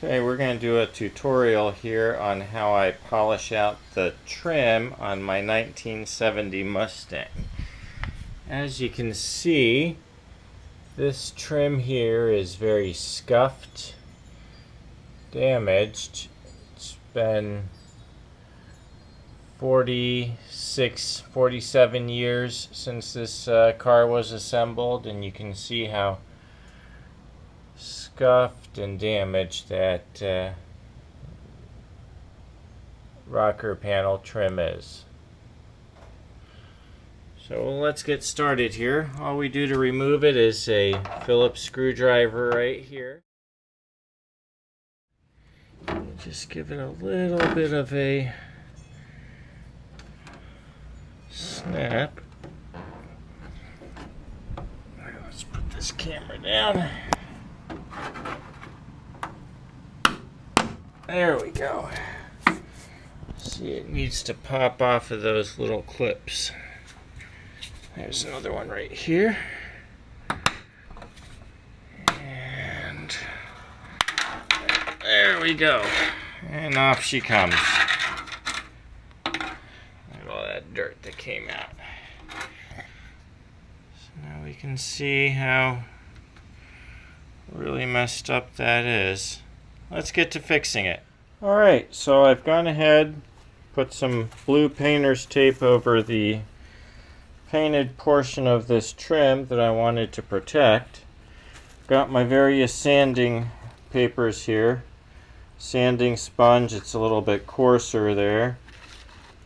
Okay, we're going to do a tutorial here on how I polish out the trim on my 1970 Mustang. As you can see, this trim here is very scuffed, damaged. It's been 47 years since this car was assembled, and you can see how scuffed and damaged that rocker panel trim is. So let's get started here. All we do to remove it is a Phillips screwdriver right here. Just give it a little bit of a snap. Let's put this camera down. There we go. See, it needs to pop off of those little clips. There's another one right here. And there we go. And off she comes. Look at all that dirt that came out. So now we can see how really messed up that is. Let's get to fixing it. Alright, so I've gone ahead, put some blue painter's tape over the painted portion of this trim that I wanted to protect. Got my various sanding papers here. Sanding sponge, it's a little bit coarser there.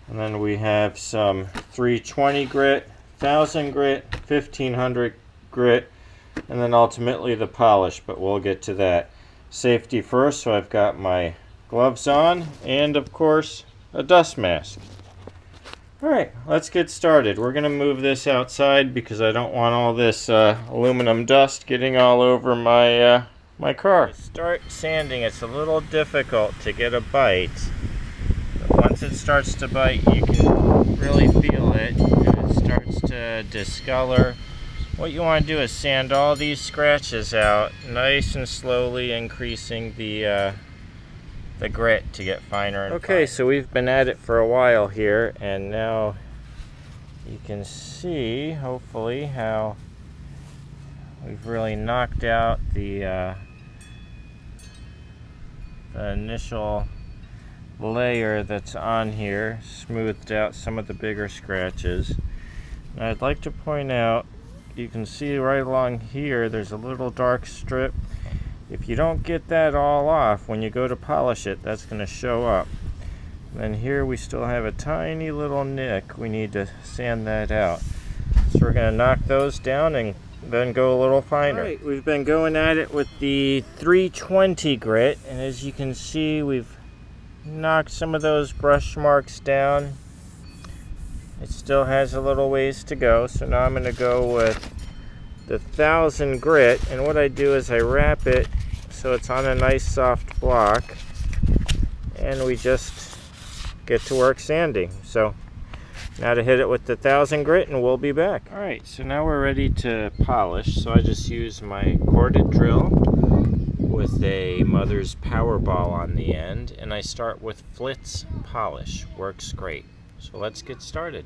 And then we have some 320 grit, 1000 grit, 1500 grit, and then ultimately the polish, but we'll get to that. Safety first, so I've got my gloves on and of course a dust mask. Alright, let's get started. We're going to move this outside because I don't want all this aluminum dust getting all over my my car. To start sanding, it's a little difficult to get a bite, but once it starts to bite you can really feel it, and it starts to discolor. What you want to do is sand all these scratches out nice and slowly, increasing the grit to get finer and finer. Okay, so we've been at it for a while here, and now you can see, hopefully, how we've really knocked out the initial layer that's on here, smoothed out some of the bigger scratches. And I'd like to point out, you can see right along here there's a little dark strip. If you don't get that all off when you go to polish it, that's going to show up. And then here we still have a tiny little nick. We need to sand that out. So we're going to knock those down and then go a little finer. Alright, we've been going at it with the 320 grit, and as you can see we've knocked some of those brush marks down. It still has a little ways to go, so now I'm going to go with the 1000 grit, and what I do is I wrap it so it's on a nice soft block, and we just get to work sanding. So now to hit it with the 1000 grit, and we'll be back. Alright, so now we're ready to polish. So I just use my corded drill with a mother's power ball on the end, and I start with Flitz polish. Works great. So let's get started.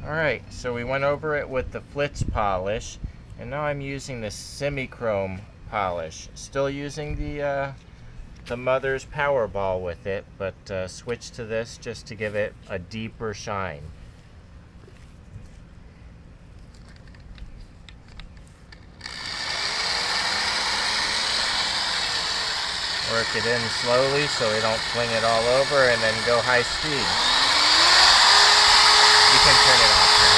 Alright, so we went over it with the Flitz polish, and now I'm using the semi-chrome polish. Still using the mother's power ball with it, but switch to this just to give it a deeper shine. Work it in slowly so we don't fling it all over, and then go high speed. You can turn it off now.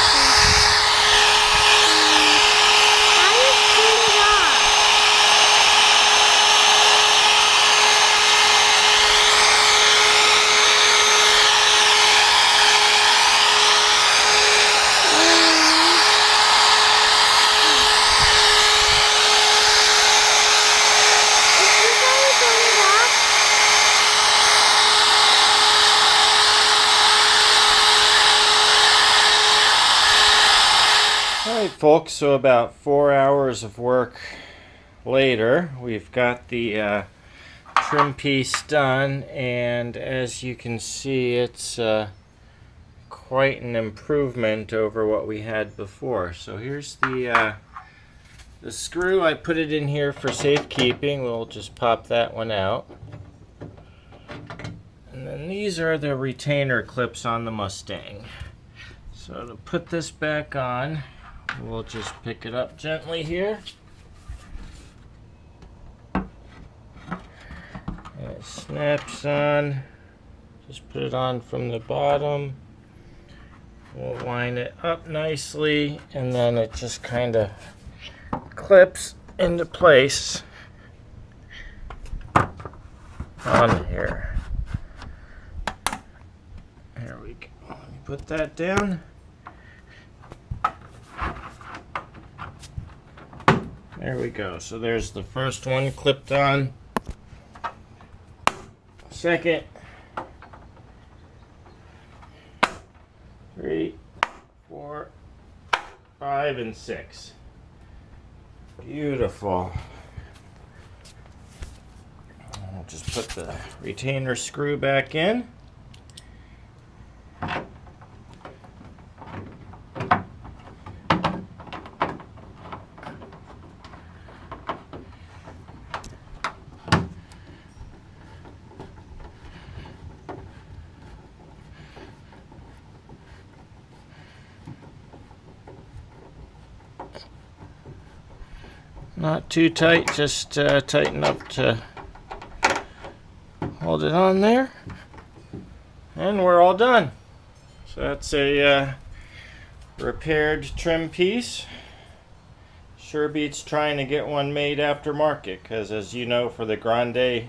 How do you turn it off? Is this how you turn it off? Alright folks, so about 4 hours of work later, we've got the trim piece done, and as you can see, it's quite an improvement over what we had before. So here's the screw. I put it in here for safekeeping. We'll just pop that one out. And then these are the retainer clips on the Mustang. So to put this back on, we'll just pick it up gently here. And it snaps on. Just put it on from the bottom. We'll line it up nicely, and then it just kind of clips into place on here. There we go. Let me put that down. There we go. So there's the first one clipped on. Second. 3, 4, 5, and 6. Beautiful. I'll just put the retainer screw back in. Not too tight, just tight enough to hold it on there. And we're all done. So that's a repaired trim piece. Sure beats trying to get one made aftermarket, because as you know, for the Grande,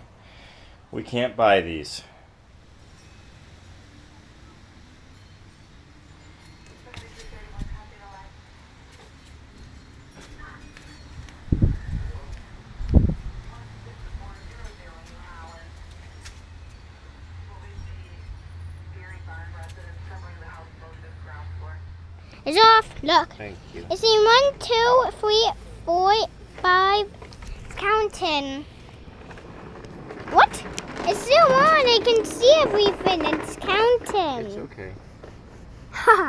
we can't buy these. It's off. Look. Thank you. It's in 1, 2, 3, 4, 5. It's counting. What? It's still on. I can see everything. It's counting. It's okay. Ha.